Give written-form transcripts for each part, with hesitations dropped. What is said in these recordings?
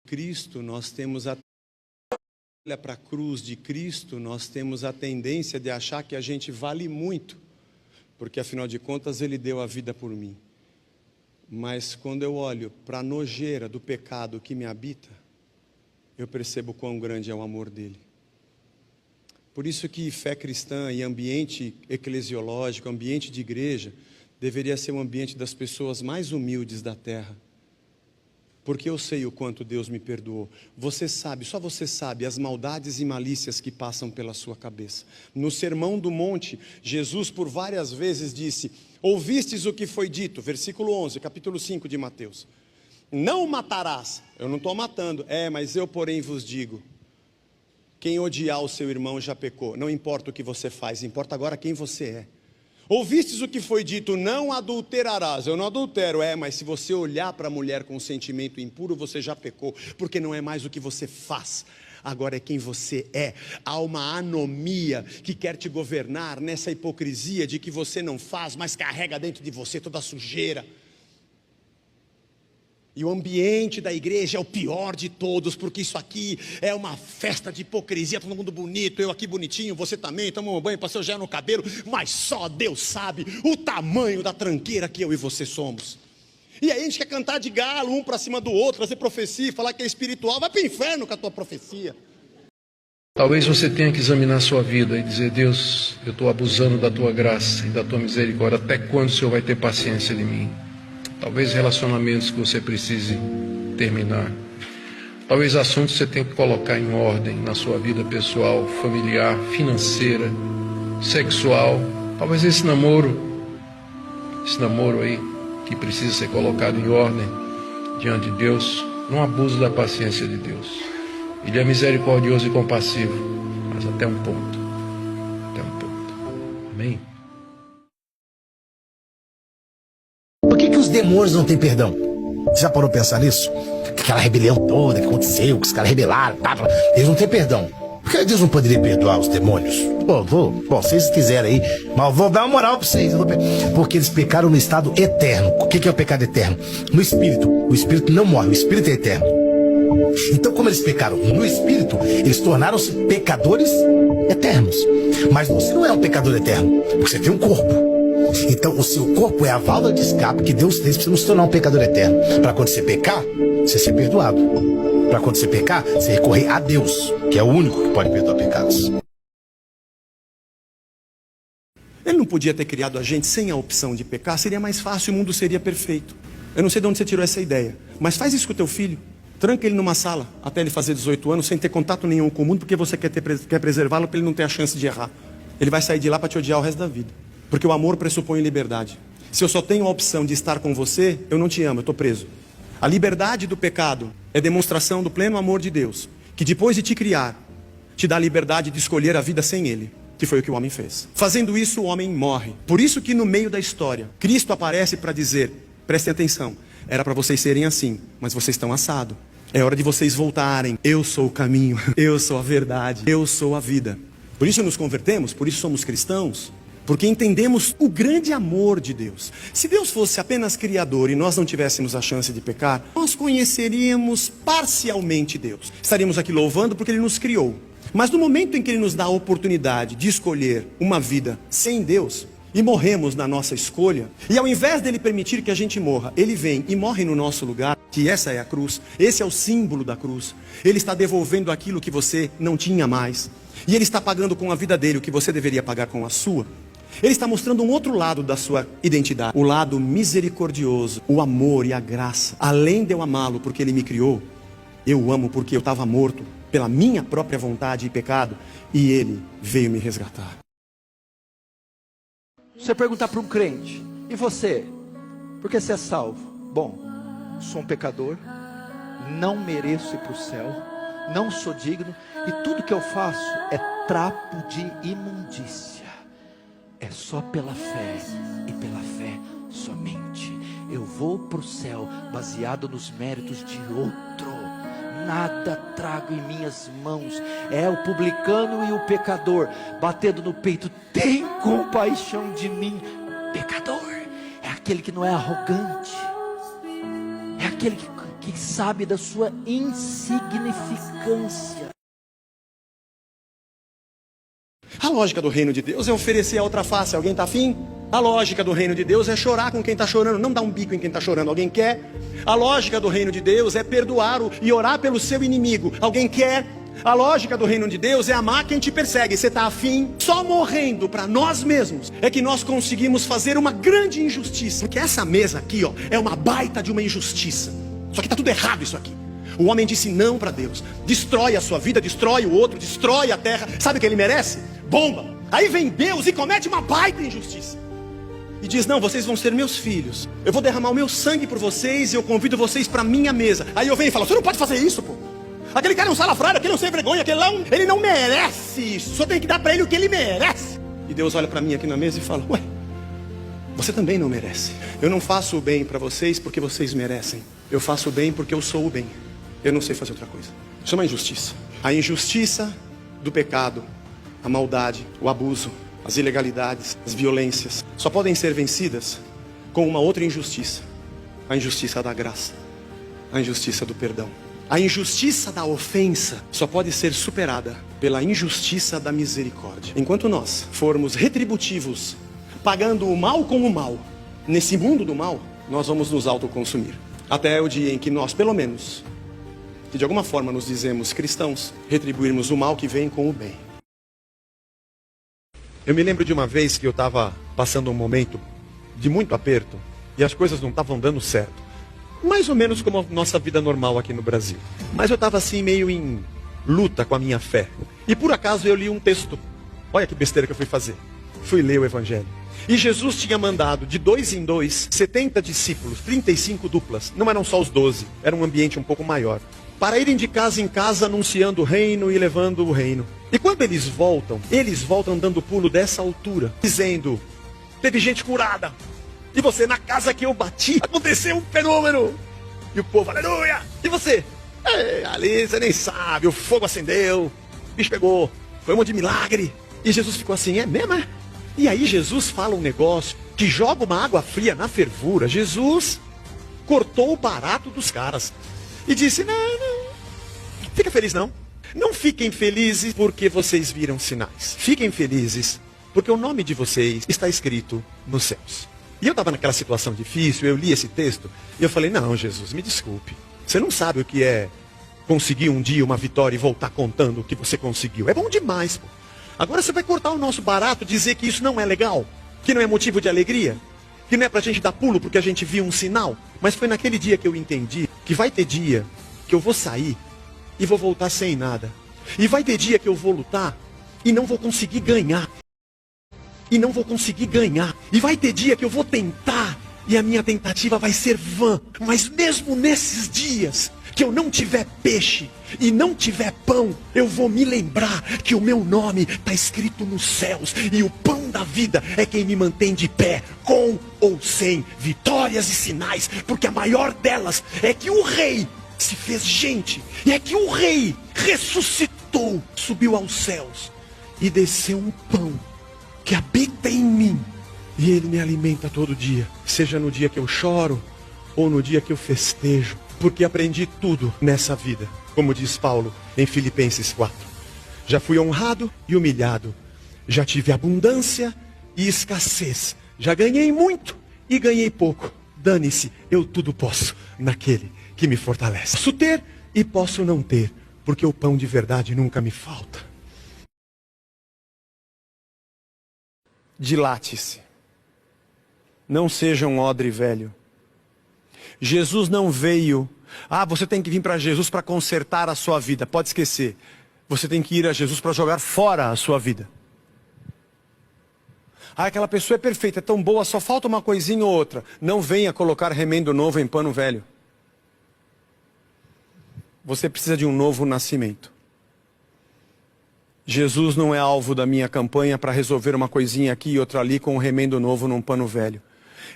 Cristo, nós temos a olha para a cruz de Cristo, nós temos a tendência de achar que a gente vale muito, porque afinal de contas Ele deu a vida por mim. Mas quando eu olho para a nojeira do pecado que me habita, eu percebo quão grande é o amor dele. Por isso que fé cristã e ambiente eclesiológico, ambiente de igreja, deveria ser um ambiente das pessoas mais humildes da terra. Porque eu sei o quanto Deus me perdoou. Você sabe, só você sabe as maldades e malícias que passam pela sua cabeça. No Sermão do Monte, Jesus por várias vezes disse: ouvistes o que foi dito, versículo 11, capítulo 5 de Mateus. Não matarás. Eu não estou matando. Mas eu porém vos digo, quem odiar o seu irmão já pecou. Não importa o que você faz, importa agora quem você é. Ouvistes o que foi dito, não adulterarás. Eu não adultero, mas se você olhar para a mulher com um sentimento impuro, você já pecou, porque não é mais o que você faz, agora é quem você é. Há uma anomia que quer te governar nessa hipocrisia de que você não faz, mas carrega dentro de você toda a sujeira. E o ambiente da igreja é o pior de todos, porque isso aqui é uma festa de hipocrisia, todo mundo bonito, eu aqui bonitinho, você também, tomamos um banho, passou gel no cabelo, mas só Deus sabe o tamanho da tranqueira que eu e você somos. E aí a gente quer cantar de galo, um para cima do outro, fazer profecia, falar que é espiritual, vai para o inferno com a tua profecia. Talvez você tenha que examinar a sua vida e dizer: Deus, eu estou abusando da tua graça e da tua misericórdia, até quando o Senhor vai ter paciência de mim? Talvez relacionamentos que você precise terminar. Talvez assuntos que você tem que colocar em ordem na sua vida pessoal, familiar, financeira, sexual. Talvez esse namoro aí que precisa ser colocado em ordem diante de Deus. Não abuse da paciência de Deus. Ele é misericordioso e compassivo, mas até um ponto. Até um ponto. Amém? Por que os demônios não têm perdão? Você já parou a pensar nisso? Aquela rebelião toda que aconteceu, que os caras rebelaram, eles não têm perdão. Por que Deus não poderia perdoar os demônios? Bom, vocês quiserem aí, mas vou dar uma moral pra vocês. Porque eles pecaram no estado eterno. O que é o pecado eterno? No espírito. O espírito não morre, o espírito é eterno. Então, como eles pecaram no espírito, eles tornaram-se pecadores eternos. Mas você não é um pecador eterno, porque você tem um corpo. Então o seu corpo é a válvula de escape que Deus fez para você não se tornar um pecador eterno. Para quando você pecar, você ser perdoado. Para quando você pecar, você recorrer a Deus, que é o único que pode perdoar pecados. Ele não podia ter criado a gente sem a opção de pecar? Seria mais fácil, o mundo seria perfeito. Eu não sei de onde você tirou essa ideia, mas faz isso com o teu filho. Tranca ele numa sala até ele fazer 18 anos sem ter contato nenhum com o mundo, porque você quer preservá-lo para ele não ter a chance de errar. Ele vai sair de lá para te odiar o resto da vida. Porque o amor pressupõe liberdade. Se eu só tenho a opção de estar com você, eu não te amo, eu estou preso. A liberdade do pecado é demonstração do pleno amor de Deus, que depois de te criar, te dá a liberdade de escolher a vida sem Ele, que foi o que o homem fez. Fazendo isso, o homem morre. Por isso que no meio da história, Cristo aparece para dizer: prestem atenção, era para vocês serem assim, mas vocês estão assados. É hora de vocês voltarem. Eu sou o caminho, eu sou a verdade, eu sou a vida. Por isso nos convertemos, por isso somos cristãos. Porque entendemos o grande amor de Deus. Se Deus fosse apenas criador e nós não tivéssemos a chance de pecar, nós conheceríamos parcialmente Deus. Estaríamos aqui louvando porque Ele nos criou. Mas no momento em que Ele nos dá a oportunidade de escolher uma vida sem Deus, e morremos na nossa escolha, e ao invés dele permitir que a gente morra, Ele vem e morre no nosso lugar, que essa é a cruz, esse é o símbolo da cruz. Ele está devolvendo aquilo que você não tinha mais. E Ele está pagando com a vida dele o que você deveria pagar com a sua. Ele está mostrando um outro lado da sua identidade, o lado misericordioso, o amor e a graça. Além de eu amá-lo porque Ele me criou, eu o amo porque eu estava morto pela minha própria vontade e pecado, e Ele veio me resgatar. Você perguntar para um crente: e você? Por que você é salvo? Bom, sou um pecador, não mereço ir para o céu, não sou digno, e tudo que eu faço é trapo de imundícia. É só pela fé, e pela fé somente. Eu vou para o céu baseado nos méritos de outro. Nada trago em minhas mãos. É o publicano e o pecador batendo no peito: tem compaixão de mim, pecador. É aquele que não é arrogante, é aquele que que sabe da sua insignificância. A lógica do reino de Deus é oferecer a outra face. Alguém está afim? A lógica do reino de Deus é chorar com quem está chorando, não dar um bico em quem está chorando. Alguém quer? A lógica do reino de Deus é perdoar e orar pelo seu inimigo. Alguém quer? A lógica do reino de Deus é amar quem te persegue. Você está afim? Só morrendo para nós mesmos é que nós conseguimos fazer uma grande injustiça. Porque essa mesa aqui, ó, é uma baita de uma injustiça. Só que está tudo errado isso aqui. O homem disse não para Deus. Destrói a sua vida, destrói o outro, destrói a terra. Sabe o que ele merece? Bomba. Aí vem Deus e comete uma baita injustiça. E diz, não, vocês vão ser meus filhos. Eu vou derramar o meu sangue por vocês e eu convido vocês para minha mesa. Aí eu venho e falo, você não pode fazer isso, pô. Aquele cara é um salafrário, aquele não sem vergonha, aquele lá, ele não merece isso. Só tem que dar para ele o que ele merece. E Deus olha para mim aqui na mesa e fala, ué, você também não merece. Eu não faço o bem para vocês porque vocês merecem. Eu faço o bem porque eu sou o bem. Eu não sei fazer outra coisa. Isso é uma injustiça. A injustiça do pecado, a maldade, o abuso, as ilegalidades, as violências, só podem ser vencidas com uma outra injustiça. A injustiça da graça, a injustiça do perdão. A injustiça da ofensa só pode ser superada pela injustiça da misericórdia. Enquanto nós formos retributivos, pagando o mal com o mal, nesse mundo do mal, nós vamos nos autoconsumir. Até o dia em que nós, pelo menos, que de alguma forma nos dizemos cristãos, retribuirmos o mal que vem com o bem. Eu me lembro de uma vez que eu estava passando um momento de muito aperto e as coisas não estavam dando certo. Mais ou menos como a nossa vida normal aqui no Brasil. Mas eu estava assim meio em luta com a minha fé. E por acaso eu li um texto. Olha que besteira que eu fui fazer. Fui ler o Evangelho. E Jesus tinha mandado de 2 em 2, 70 discípulos, 35 duplas. Não eram só os 12, era um ambiente um pouco maior. Para irem de casa em casa anunciando o reino e levando o reino. E quando eles voltam dando pulo dessa altura, dizendo, teve gente curada. E você, na casa que eu bati, aconteceu um fenômeno. E o povo, aleluia. E você? Ali você nem sabe, o fogo acendeu, o bicho pegou, foi um monte de milagre. E Jesus ficou assim, é mesmo, é? E aí Jesus fala um negócio que joga uma água fria na fervura. Jesus cortou o barato dos caras. E disse, não, fica feliz não. Não fiquem felizes porque vocês viram sinais. Fiquem felizes porque o nome de vocês está escrito nos céus. E eu estava naquela situação difícil, eu li esse texto, e eu falei, não, Jesus, me desculpe. Você não sabe o que é conseguir um dia uma vitória e voltar contando o que você conseguiu. É bom demais, pô. Agora você vai cortar o nosso barato, dizer que isso não é legal, que não é motivo de alegria, que não é pra gente dar pulo porque a gente viu um sinal. Mas foi naquele dia que eu entendi que vai ter dia que eu vou sair e vou voltar sem nada. E vai ter dia que eu vou lutar e não vou conseguir ganhar. E não vou conseguir ganhar. E vai ter dia que eu vou tentar e a minha tentativa vai ser vã. Mas mesmo nesses dias que eu não tiver peixe e não tiver pão, eu vou me lembrar que o meu nome está escrito nos céus. E o pão da vida é quem me mantém de pé, com ou sem vitórias e sinais. Porque a maior delas é que o rei se fez gente. E é que o rei ressuscitou, subiu aos céus e desceu um pão que habita em mim, e ele me alimenta todo dia, seja no dia que eu choro, ou no dia que eu festejo, porque aprendi tudo nessa vida, como diz Paulo em Filipenses 4, já fui honrado e humilhado, já tive abundância e escassez, já ganhei muito e ganhei pouco, dane-se, eu tudo posso, naquele que me fortalece, posso ter e posso não ter, porque o pão de verdade nunca me falta. Dilate-se. Não seja um odre velho. Jesus não veio. Você tem que vir para Jesus para consertar a sua vida. Pode esquecer. Você tem que ir a Jesus para jogar fora a sua vida. Aquela pessoa é perfeita, é tão boa, só falta uma coisinha ou outra. Não venha colocar remendo novo em pano velho. Você precisa de um novo nascimento. Jesus não é alvo da minha campanha para resolver uma coisinha aqui e outra ali com um remendo novo num pano velho.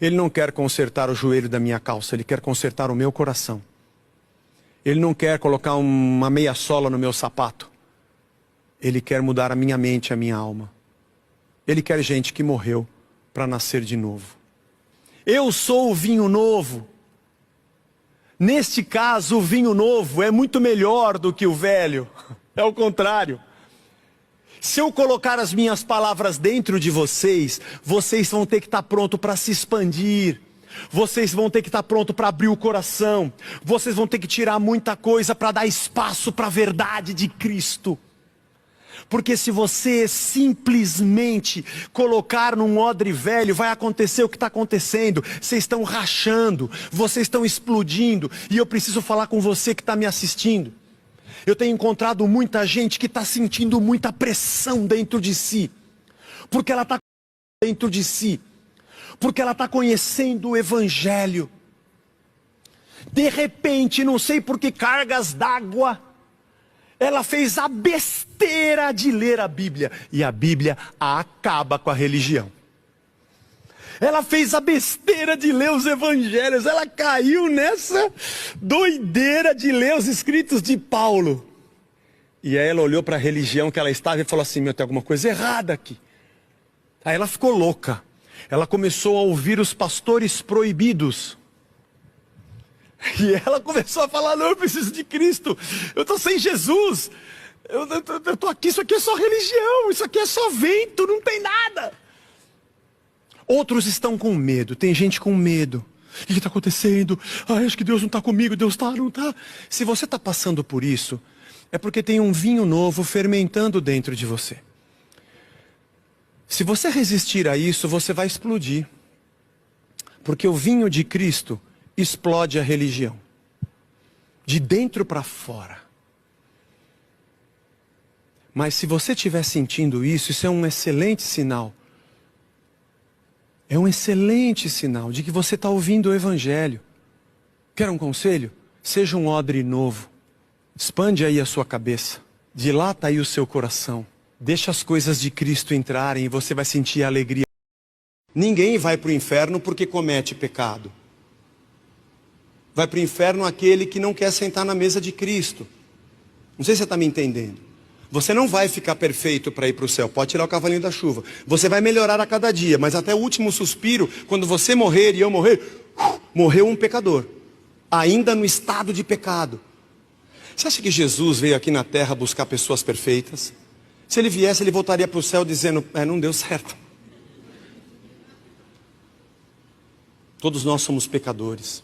Ele não quer consertar o joelho da minha calça, ele quer consertar o meu coração. Ele não quer colocar uma meia sola no meu sapato. Ele quer mudar a minha mente, a minha alma. Ele quer gente que morreu para nascer de novo. Eu sou o vinho novo. Neste caso, o vinho novo é muito melhor do que o velho. É o contrário. Se eu colocar as minhas palavras dentro de vocês, vocês vão ter que estar prontos para se expandir. Vocês vão ter que estar prontos para abrir o coração. Vocês vão ter que tirar muita coisa para dar espaço para a verdade de Cristo. Porque se você simplesmente colocar num odre velho, vai acontecer o que está acontecendo. Vocês estão rachando, vocês estão explodindo. E eu preciso falar com você que está me assistindo. Eu tenho encontrado muita gente que está sentindo muita pressão dentro de si. Porque ela está dentro de si. Porque ela está conhecendo o Evangelho. De repente, não sei por que cargas d'água, ela fez a besteira de ler a Bíblia. E a Bíblia acaba com a religião. Ela fez a besteira de ler os evangelhos. Ela caiu nessa doideira de ler os escritos de Paulo. E aí ela olhou para a religião que ela estava e falou assim: meu, tem alguma coisa errada aqui. Aí ela ficou louca. Ela começou a ouvir os pastores proibidos. E ela começou a falar: não, eu preciso de Cristo. Eu estou sem Jesus. Eu estou aqui, isso aqui é só religião. Isso aqui é só vento, não tem nada. Outros estão com medo. Tem gente com medo. O que está acontecendo? Ai, acho que Deus não está comigo. Deus está, não está. Se você está passando por isso, é porque tem um vinho novo fermentando dentro de você. Se você resistir a isso, você vai explodir. Porque o vinho de Cristo explode a religião. De dentro para fora. Mas se você estiver sentindo isso, isso é um excelente sinal. É um excelente sinal de que você está ouvindo o Evangelho. Quer um conselho? Seja um odre novo. Expande aí a sua cabeça. Dilata aí o seu coração. Deixa as coisas de Cristo entrarem e você vai sentir a alegria. Ninguém vai para o inferno porque comete pecado. Vai para o inferno aquele que não quer sentar na mesa de Cristo. Não sei se você está me entendendo. Você não vai ficar perfeito para ir para o céu. Pode tirar o cavalinho da chuva. Você vai melhorar a cada dia. Mas até o último suspiro, quando você morrer e eu morrer, morreu um pecador. Ainda no estado de pecado. Você acha que Jesus veio aqui na terra buscar pessoas perfeitas? Se ele viesse, ele voltaria para o céu dizendo: não deu certo. Todos nós somos pecadores.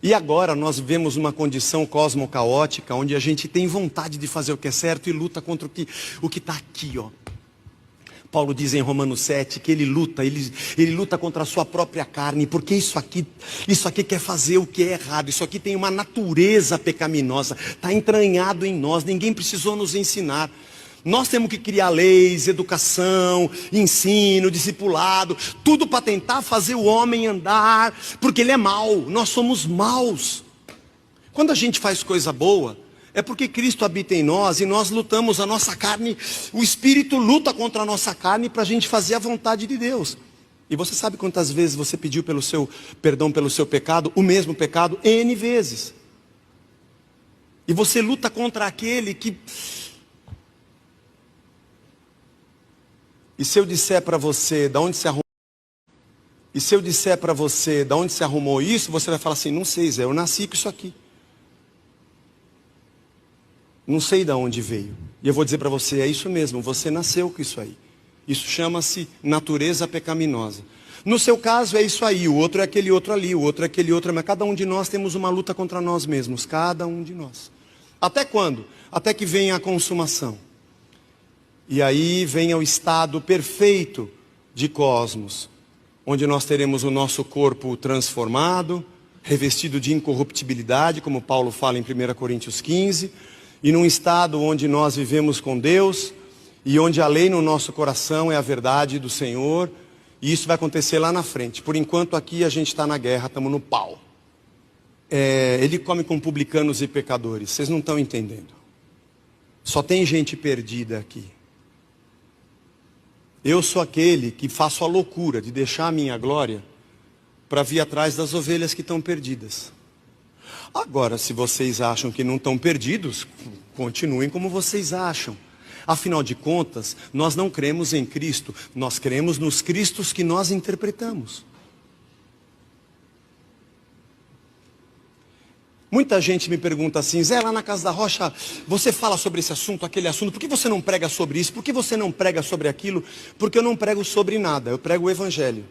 E agora nós vivemos uma condição cosmocaótica, onde a gente tem vontade de fazer o que é certo e luta contra o que está aqui, ó. Paulo diz em Romanos 7 que ele luta contra a sua própria carne, porque isso aqui quer fazer o que é errado, isso aqui tem uma natureza pecaminosa, está entranhado em nós, ninguém precisou nos ensinar. Nós temos que criar leis, educação, ensino, discipulado, tudo para tentar fazer o homem andar, porque ele é mau, nós somos maus. Quando a gente faz coisa boa, é porque Cristo habita em nós e nós lutamos, a nossa carne, o Espírito luta contra a nossa carne para a gente fazer a vontade de Deus. E você sabe quantas vezes você pediu perdão pelo seu pecado, o mesmo pecado, N vezes. E você luta contra aquele que... E se eu disser para você de onde se arrumou? E se eu disser para você de onde se arrumou isso, você vai falar assim: não sei, Zé, eu nasci com isso aqui. Não sei de onde veio. E eu vou dizer para você: é isso mesmo, você nasceu com isso aí. Isso chama-se natureza pecaminosa. No seu caso é isso aí, o outro é aquele outro ali, o outro é aquele outro, mas cada um de nós temos uma luta contra nós mesmos, cada um de nós. Até quando? Até que venha a consumação. E aí venha o estado perfeito de cosmos, onde nós teremos o nosso corpo transformado, revestido de incorruptibilidade, como Paulo fala em 1 Coríntios 15, e num estado onde nós vivemos com Deus, e onde a lei no nosso coração é a verdade do Senhor, e isso vai acontecer lá na frente. Por enquanto aqui a gente está na guerra, estamos no pau. Ele come com publicanos e pecadores, vocês não estão entendendo. Só tem gente perdida aqui. Eu sou aquele que faço a loucura de deixar a minha glória para vir atrás das ovelhas que estão perdidas. Agora, se vocês acham que não estão perdidos, continuem como vocês acham. Afinal de contas, nós não cremos em Cristo, nós cremos nos Cristos que nós interpretamos. Muita gente me pergunta assim, Zé, lá na Casa da Rocha, você fala sobre esse assunto, aquele assunto, por que você não prega sobre isso? Por que você não prega sobre aquilo? Porque eu não prego sobre nada, eu prego o Evangelho.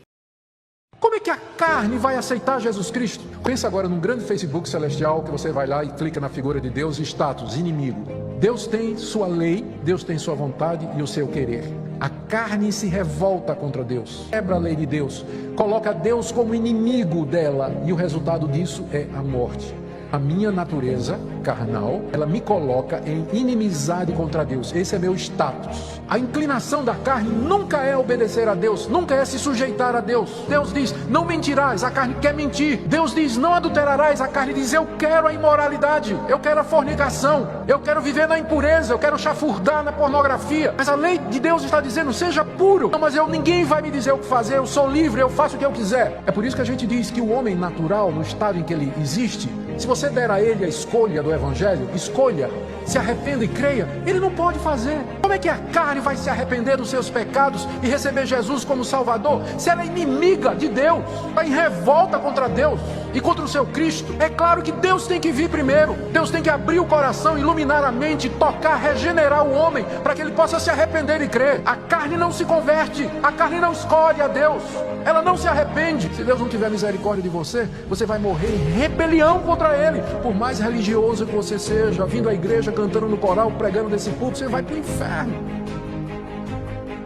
Como é que a carne vai aceitar Jesus Cristo? Pensa agora num grande Facebook celestial que você vai lá e clica na figura de Deus e status, inimigo. Deus tem sua lei, Deus tem sua vontade e o seu querer. A carne se revolta contra Deus, quebra a lei de Deus, coloca Deus como inimigo dela e o resultado disso é a morte. A minha natureza carnal, ela me coloca em inimizade contra Deus. Esse é meu status. A inclinação da carne nunca é obedecer a Deus, nunca é se sujeitar a Deus. Deus diz, não mentirás, a carne quer mentir. Deus diz, não adulterarás, a carne diz, eu quero a imoralidade, eu quero a fornicação, eu quero viver na impureza, eu quero chafurdar na pornografia. Mas a lei de Deus está dizendo, seja puro. Não, mas ninguém vai me dizer o que fazer, eu sou livre, eu faço o que eu quiser. É por isso que a gente diz que o homem natural, no estado em que ele existe, se você der a ele a escolha do Evangelho, escolha, se arrependa e creia, ele não pode fazer. Como é que a carne vai se arrepender dos seus pecados e receber Jesus como Salvador, se ela é inimiga de Deus, está em revolta contra Deus e contra o seu Cristo? É claro que Deus tem que vir primeiro, Deus tem que abrir o coração, iluminar a mente, tocar, regenerar o homem, para que ele possa se arrepender e crer. A carne não se converte, a carne não escolhe a Deus, ela não se arrepende. Se Deus não tiver misericórdia de você, você vai morrer em rebelião contra Ele. Por mais religioso que você seja, vindo à igreja, cantando no coral, pregando desse púlpito, você vai para o inferno.